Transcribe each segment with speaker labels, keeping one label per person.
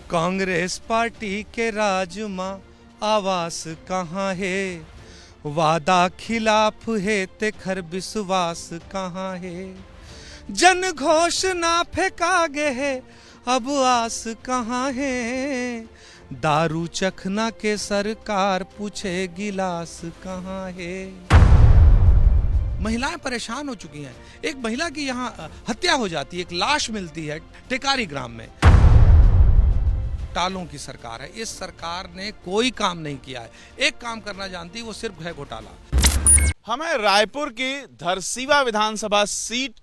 Speaker 1: Congress party के राज मां आवास कहाँ है, वादा खिलाफ है ते खर विश्वास कहाँ है, जन घोषणा फेंका गे है अब आस कहाँ है, दारू चखना के सरकार पूछे गिलास कहाँ है। महिलाएं परेशान हो चुकी हैं। एक महिला की यहाँ हत्या हो जाती है, एक लाश मिलती है टेकारी ग्राम में। घोटालों की सरकार है, इस सरकार ने कोई काम नहीं किया है। एक काम करना जानती है, वो सिर्फ है घोटाला।
Speaker 2: हमें रायपुर की धरसीवा विधानसभा सीट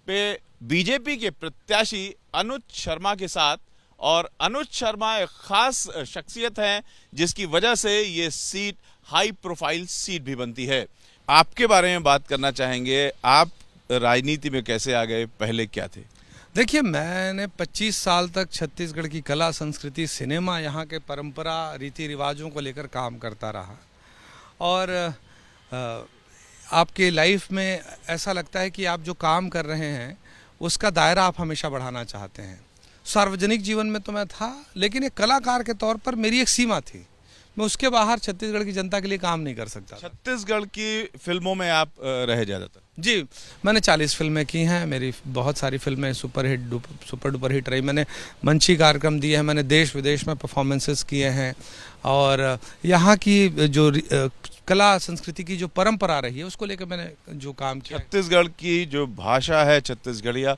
Speaker 2: पे बीजेपी के प्रत्याशी अनुज शर्मा के साथ, और अनुज शर्मा एक खास शख्सियत है जिसकी वजह से ये सीट हाई प्रोफाइल सीट भी बनती है। आपके बारे में बात करना चाहेंगे, आप राजनीति में कैसे आ गए, पहले क्या थे?
Speaker 1: देखिए, मैंने 25 साल तक छत्तीसगढ़ की कला संस्कृति, सिनेमा, यहाँ के परंपरा रीति रिवाजों को लेकर काम करता रहा। और आपके लाइफ में ऐसा लगता है कि आप जो काम कर रहे हैं उसका दायरा आप हमेशा बढ़ाना चाहते हैं। सार्वजनिक जीवन में तो मैं था, लेकिन एक कलाकार के तौर पर मेरी एक सीमा थी। मैं उसके बाहर छत्तीसगढ़ की जनता के लिए काम नहीं कर सकता।
Speaker 2: छत्तीसगढ़ की फिल्मों में आप रहे ज़्यादातर? जी,
Speaker 1: मैंने 40 फिल्में की हैं। मेरी बहुत सारी फिल्में सुपर डुपर हिट रही। मैंने मंची कार्यक्रम दिए हैं, मैंने देश विदेश में परफॉर्मेंसेस किए हैं। और यहाँ की जो कला संस्कृति की जो परंपरा रही है उसको लेकर मैंने जो काम किया।
Speaker 2: छत्तीसगढ़ की जो भाषा है छत्तीसगढ़िया,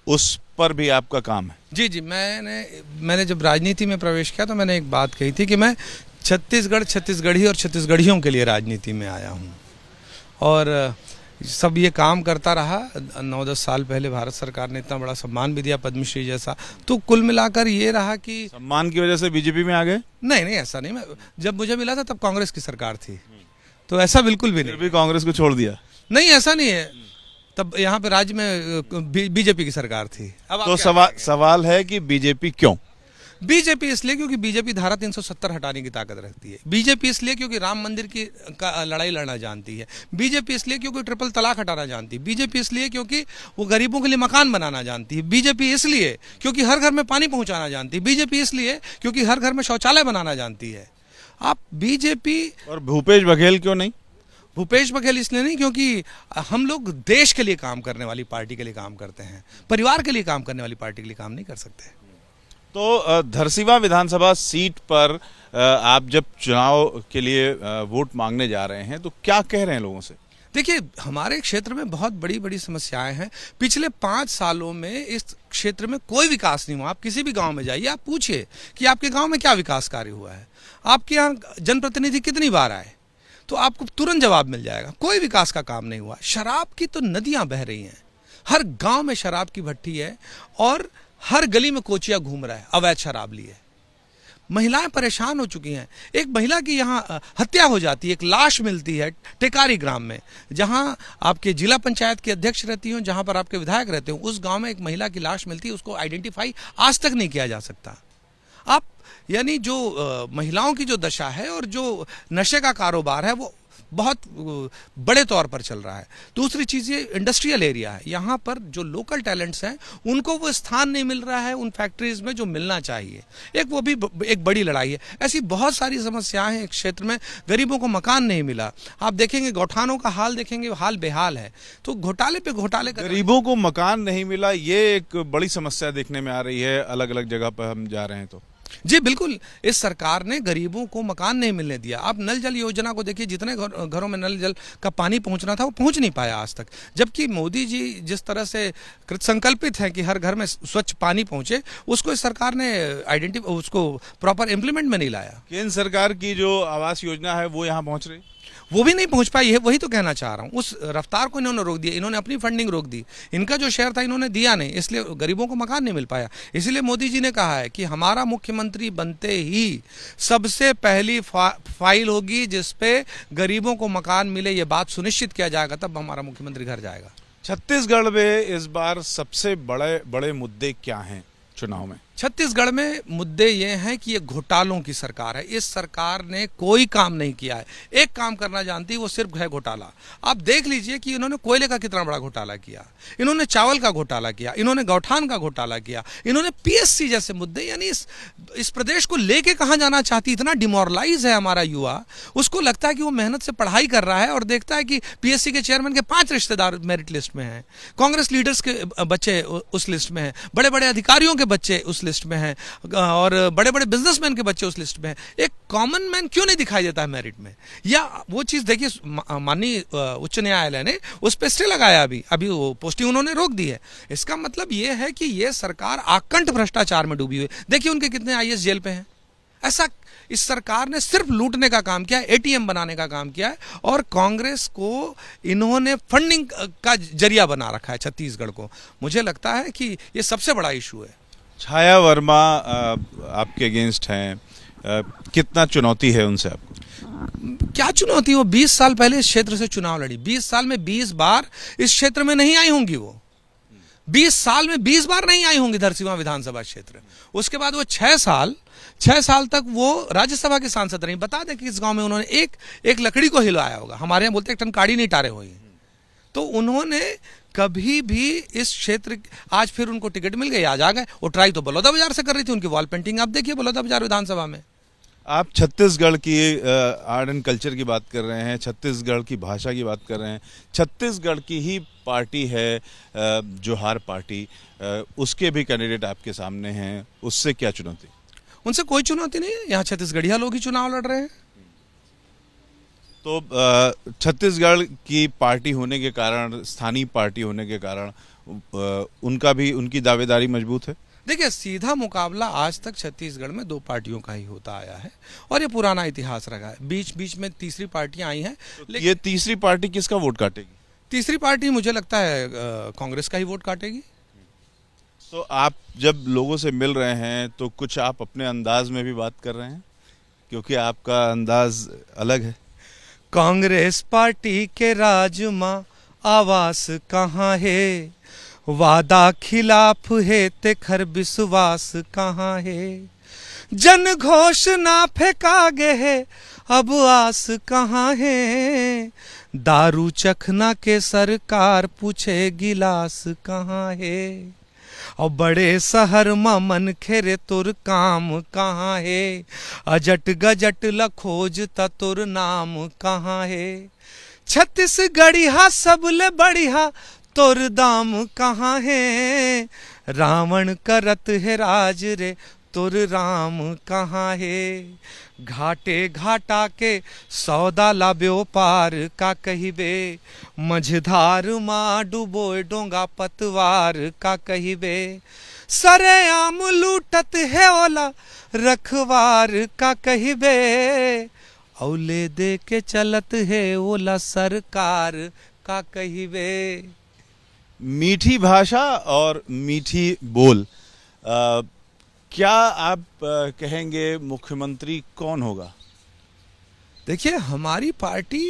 Speaker 2: उस पर भी आपका काम है?
Speaker 1: जी जी, मैंने जब राजनीति में प्रवेश किया तो मैंने एक बात कही थी कि मैं छत्तीसगढ़, छत्तीसगढ़ी और छत्तीसगढ़ियों के लिए राजनीति में आया हूँ। और सब ये काम करता रहा। 9-10 साल पहले भारत सरकार ने इतना बड़ा सम्मान भी दिया, पद्मश्री जैसा। तो कुल मिलाकर ये रहा कि
Speaker 2: सम्मान की वजह से बीजेपी में आ गए?
Speaker 1: नहीं, ऐसा नहीं। मैं जब मुझे मिला था तब कांग्रेस की सरकार थी, तो ऐसा बिल्कुल भी नहीं।
Speaker 2: फिर भी कांग्रेस को छोड़ दिया?
Speaker 1: नहीं, ऐसा नहीं है। तब यहाँ पे राज्य में बीजेपी की सरकार थी।
Speaker 2: अब तो सवाल है कि बीजेपी क्यों?
Speaker 1: बीजेपी इसलिए क्योंकि बीजेपी धारा 370 हटाने की ताकत रखती है। बीजेपी इसलिए क्योंकि राम मंदिर की लड़ाई लड़ना जानती है। बीजेपी इसलिए क्योंकि ट्रिपल तलाक हटाना जानती है। बीजेपी इसलिए क्योंकि वो गरीबों के लिए मकान बनाना जानती है। बीजेपी इसलिए क्योंकि हर घर में पानी पहुंचाना जानती है। बीजेपी इसलिए क्योंकि हर घर में शौचालय बनाना जानती है। आप बीजेपी।
Speaker 2: और भूपेश बघेल क्यों नहीं?
Speaker 1: भूपेश बघेल इसलिए नहीं क्योंकि हम लोग देश के लिए काम करने वाली पार्टी के लिए काम करते हैं, परिवार के लिए काम करने वाली पार्टी के लिए काम नहीं कर सकते।
Speaker 2: तो धरसीवा विधानसभा सीट पर आप जब चुनाव के लिए वोट मांगने जा रहे हैं तो क्या कह रहे हैं लोगों से?
Speaker 1: देखिए, हमारे क्षेत्र में बहुत बड़ी बड़ी समस्याएं हैं। पिछले 5 सालों में इस क्षेत्र में कोई विकास नहीं हुआ। आप किसी भी गांव में जाइए, आप पूछिए कि आपके गांव में क्या विकास कार्य हुआ है, आपके यहाँ जनप्रतिनिधि कितनी बार आए, तो आपको तुरंत जवाब मिल जाएगा। कोई विकास का काम नहीं हुआ। शराब की तो नदियां बह रही हैं, हर गांव में शराब की भट्टी है और हर गली में कोचिया घूम रहा है अवैध शराब लिए। महिलाएं परेशान हो चुकी हैं। एक महिला की यहाँ हत्या हो जाती है, एक लाश मिलती है टेकारी ग्राम में, जहां आपके जिला पंचायत के अध्यक्ष रहती हो, जहां पर आपके विधायक रहते हो। उस गांव में एक महिला की लाश मिलती है, उसको आइडेंटिफाई आज तक नहीं किया जा सकता। आप यानी जो महिलाओं की जो दशा है और जो नशे का कारोबार है वो बहुत बड़े तौर पर चल रहा है। दूसरी चीज़, ये इंडस्ट्रियल एरिया है, यहाँ पर जो लोकल टैलेंट्स हैं उनको वो स्थान नहीं मिल रहा है उन फैक्ट्रीज में जो मिलना चाहिए। वो भी एक बड़ी लड़ाई है। ऐसी बहुत सारी समस्याएं हैं। एक क्षेत्र में गरीबों को मकान नहीं मिला। आप देखेंगे गौठानों का हाल, देखेंगे हाल बेहाल है। तो घोटाले पे घोटाले।
Speaker 2: गरीबों को मकान नहीं मिला, ये एक बड़ी समस्या देखने में आ रही है अलग अलग जगह पर हम जा रहे हैं तो।
Speaker 1: जी बिल्कुल, इस सरकार ने गरीबों को मकान नहीं मिलने दिया। आप नल जल योजना को देखिए, जितने घरों में नल जल का पानी पहुंचना था वो पहुंच नहीं पाया आज तक। जबकि मोदी जी जिस तरह से कृतसंकल्पित हैं कि हर घर में स्वच्छ पानी पहुंचे, उसको इस सरकार ने उसको प्रॉपर इम्प्लीमेंट में नहीं लाया।
Speaker 2: केंद्र सरकार की जो आवास योजना है वो यहाँ पहुंच रही,
Speaker 1: वो भी नहीं पहुंच पाई है। वही तो कहना चाह रहा हूँ, उस रफ्तार को इन्होंने रोक दिया। इन्होंने अपनी फंडिंग रोक दी, इनका जो शेयर था इन्होंने दिया नहीं, इसलिए गरीबों को मकान नहीं मिल पाया। इसलिए मोदी जी ने कहा है कि हमारा मुख्यमंत्री बनते ही सबसे पहली फाइल होगी जिसपे गरीबों को मकान मिले, ये बात सुनिश्चित किया जाएगा, तब हमारा मुख्यमंत्री घर जाएगा।
Speaker 2: छत्तीसगढ़ में इस बार सबसे बड़े मुद्दे क्या हैं चुनाव में?
Speaker 1: छत्तीसगढ़ में मुद्दे ये हैं कि ये घोटालों की सरकार है। इस सरकार ने कोई काम नहीं किया है। एक काम करना जानती है, वो सिर्फ है घोटाला। आप देख लीजिए कि इन्होंने कोयले का कितना बड़ा घोटाला किया, इन्होंने चावल का घोटाला किया, इन्होंने गौठान का घोटाला किया, इन्होंने पीएससी जैसे मुद्दे, यानी इस प्रदेश को लेके कहां जाना चाहती। इतना डिमोरलाइज है हमारा युवा, उसको लगता है कि वो मेहनत से पढ़ाई कर रहा है और देखता है कि पीएससी के चेयरमैन के 5 रिश्तेदार मेरिट लिस्ट में हैं, कांग्रेस लीडर्स के बच्चे उस लिस्ट में हैं, बड़े बड़े अधिकारियों के बच्चे उस लिस्ट में हैं और बड़े बड़े बिजनेसमैन के बच्चे उस लिस्ट में हैं। एक कॉमन मैन क्यों नहीं दिखाई देता है मेरिट में? या वो चीज देखिए, माननीय उच्च न्यायालय ने उस पर स्टे लगाया, अभी वो पोस्टिंग उन्होंने रोक दी है। इसका मतलब ये है कि ये सरकार आकंठ भ्रष्टाचार में डूबी हुई। देखिए उनके कितने आईएएस जेल पे हैं। ऐसा इस सरकार ने सिर्फ लूटने का काम किया है, एटीएम बनाने का काम किया है और कांग्रेस को इन्होंने फंडिंग का जरिया बना रखा है छत्तीसगढ़ को। मुझे लगता है कि ये सबसे बड़ा इशू है।
Speaker 2: छाया वर्मा आपके अगेंस्ट हैं, कितना चुनौती है उनसे आपको?
Speaker 1: क्या चुनौती? वो 20 साल पहले इस क्षेत्र से चुनाव लड़ी, 20 साल में 20 बार इस क्षेत्र में नहीं आई होंगी। वो 20 साल में 20 बार नहीं आई होंगी धरसींवा विधानसभा क्षेत्र। उसके बाद वो 6 साल तक वो राज्यसभा के सांसद रही। बता दें कि इस गांव में उन्होंने एक लकड़ी को हिलाया होगा, हमारे यहाँ बोलते एक टन काड़ी नहीं टारे हुए। तो उन्होंने कभी भी इस क्षेत्र, आज फिर उनको टिकट मिल गई, आज आ गए। वो ट्राई तो बलौदाबाजार से कर रही थी, उनकी वॉल पेंटिंग आप देखिए बलौदाबाजार विधानसभा में।
Speaker 2: आप छत्तीसगढ़ की आर्ट एंड कल्चर की बात कर रहे हैं, छत्तीसगढ़ की भाषा की बात कर रहे हैं। छत्तीसगढ़ की ही पार्टी है जोहार पार्टी, उसके भी कैंडिडेट आपके सामने हैं, उससे क्या चुनौती?
Speaker 1: उनसे कोई चुनौती नहीं है, यहाँ छत्तीसगढ़िया लोग ही चुनाव लड़ रहे हैं।
Speaker 2: तो छत्तीसगढ़ की पार्टी होने के कारण, स्थानीय पार्टी होने के कारण उनकी दावेदारी मजबूत है।
Speaker 1: देखिए सीधा मुकाबला आज तक छत्तीसगढ़ में 2 पार्टियों का ही होता आया है और ये पुराना इतिहास रहा है। बीच बीच में तीसरी पार्टियां आई हैं,
Speaker 2: तो ये तीसरी पार्टी किसका वोट काटेगी?
Speaker 1: तीसरी पार्टी मुझे लगता है कांग्रेस का ही वोट काटेगी।
Speaker 2: तो आप जब लोगों से मिल रहे हैं तो कुछ आप अपने अंदाज में भी बात कर रहे हैं, क्योंकि आपका अंदाज अलग है।
Speaker 1: कांग्रेस पार्टी के राज मां आवास कहाँ है, वादा खिलाफ है ते खर विश्वास कहाँ है, जन घोषणा फेंका गे है अब आस कहाँ है, दारू चखना के सरकार पूछे गिलास कहाँ है, और बड़े शहर में मन खेरे तोर काम कहाँ है, अजट गजट लखोज तोर नाम कहाँ है, छत्तीसगढ़िया सबले बढ़िया तोर दाम कहाँ है, रावण करत है राज रे तोर राम कहाँ है, घाटे घाटा के सौदा ला व्यापार का कहिबे, मझधार माँ डूबोए डोंगा पतवार का कहिबे, सरेआम लूटत है ओला रखवार का कहिबे, औले दे के चलत है ओला सरकार का कहिबे।
Speaker 2: मीठी भाषा और मीठी बोल, क्या आप कहेंगे मुख्यमंत्री कौन होगा?
Speaker 1: देखिए हमारी पार्टी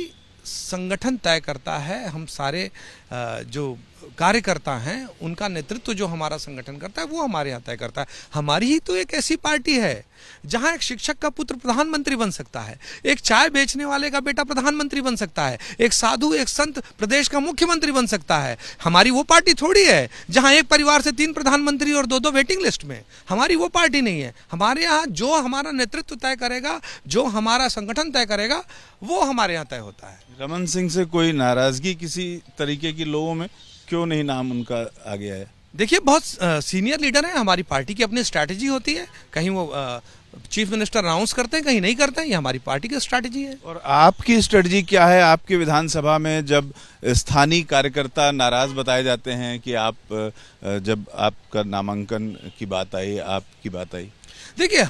Speaker 1: संगठन तय करता है, हम सारे जो कार्यकर्ता हैं उनका नेतृत्व जो हमारा संगठन करता है वो हमारे यहाँ तय करता है। हमारी ही तो एक ऐसी पार्टी है जहाँ एक शिक्षक का पुत्र प्रधानमंत्री बन सकता है, एक चाय बेचने वाले का बेटा प्रधानमंत्री बन सकता है, एक साधु एक संत प्रदेश का मुख्यमंत्री बन सकता है। हमारी वो पार्टी थोड़ी है जहाँ एक परिवार से 3 प्रधानमंत्री और 2-2 वेटिंग लिस्ट में। हमारी वो पार्टी नहीं है। हमारे यहाँ जो हमारा नेतृत्व तय करेगा, जो हमारा संगठन तय करेगा, वो हमारे यहाँ तय होता है।
Speaker 2: रमन सिंह से कोई नाराजगी किसी तरीके की लोगों में, क्यों नहीं नाम उनका आ गया है?
Speaker 1: देखिए बहुत सीनियर लीडर है, हमारी पार्टी की अपनी स्ट्रैटेजी होती है, कहीं वो चीफ मिनिस्टर अनाउंस करते हैं, कहीं नहीं करते हैं, ये हमारी पार्टी की स्ट्रैटेजी है।
Speaker 2: और आपकी स्ट्रेटजी क्या है? आपके विधानसभा में जब स्थानीय कार्यकर्ता नाराज बताए जाते हैं कि आप, जब आपका नामांकन की बात आई, आपकी बात आई,
Speaker 1: देखिए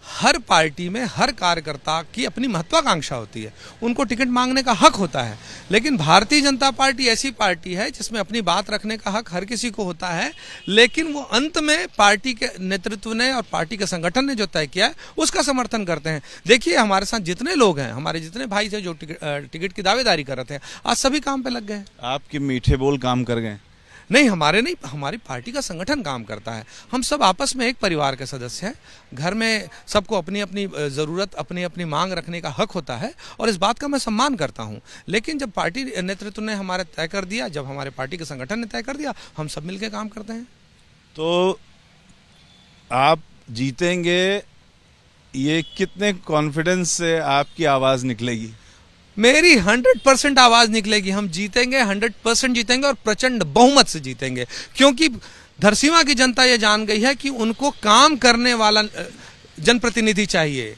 Speaker 1: हर पार्टी में हर कार्यकर्ता की अपनी महत्वाकांक्षा होती है, उनको टिकट मांगने का हक होता है, लेकिन भारतीय जनता पार्टी ऐसी पार्टी है जिसमें अपनी बात रखने का हक हर किसी को होता है, लेकिन वो अंत में पार्टी के नेतृत्व ने और पार्टी के संगठन ने जो तय किया है उसका समर्थन करते हैं। देखिए हमारे साथ जितने लोग हैं, हमारे जितने भाई थे जो टिकट की दावेदारी कर रहे थे, आज सभी काम पे लग गए।
Speaker 2: आपके मीठे बोल काम कर गए?
Speaker 1: नहीं, हमारे नहीं, हमारी पार्टी का संगठन काम करता है। हम सब आपस में एक परिवार के सदस्य हैं। घर में सबको अपनी अपनी ज़रूरत, अपनी अपनी मांग रखने का हक होता है और इस बात का मैं सम्मान करता हूं। लेकिन जब पार्टी नेतृत्व ने हमारे तय कर दिया, जब हमारे पार्टी के संगठन ने तय कर दिया, हम सब मिलकर काम करते हैं।
Speaker 2: तो आप जीतेंगे, ये कितने कॉन्फिडेंस से आपकी आवाज निकलेगी?
Speaker 1: मेरी 100% आवाज निकलेगी। हम जीतेंगे, 100% जीतेंगे और प्रचंड बहुमत से जीतेंगे, क्योंकि धरसींवा की जनता ये जान गई है कि उनको काम करने वाला जनप्रतिनिधि चाहिए।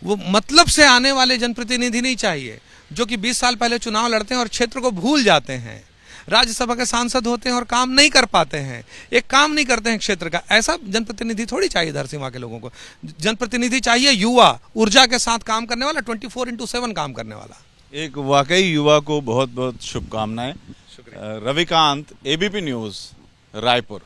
Speaker 1: वो मतलब से आने वाले जनप्रतिनिधि नहीं चाहिए जो कि 20 साल पहले चुनाव लड़ते हैं और क्षेत्र को भूल जाते हैं, राज्यसभा के सांसद होते हैं और काम नहीं कर पाते हैं, एक काम नहीं करते हैं क्षेत्र का। ऐसा जनप्रतिनिधि थोड़ी चाहिए धरसींवा के लोगों को। जनप्रतिनिधि चाहिए युवा, ऊर्जा के साथ काम करने वाला, 24/7 काम करने वाला।
Speaker 2: एक वाकई युवा को बहुत बहुत शुभकामनाएं। Ravikant, ABP news, Raipur.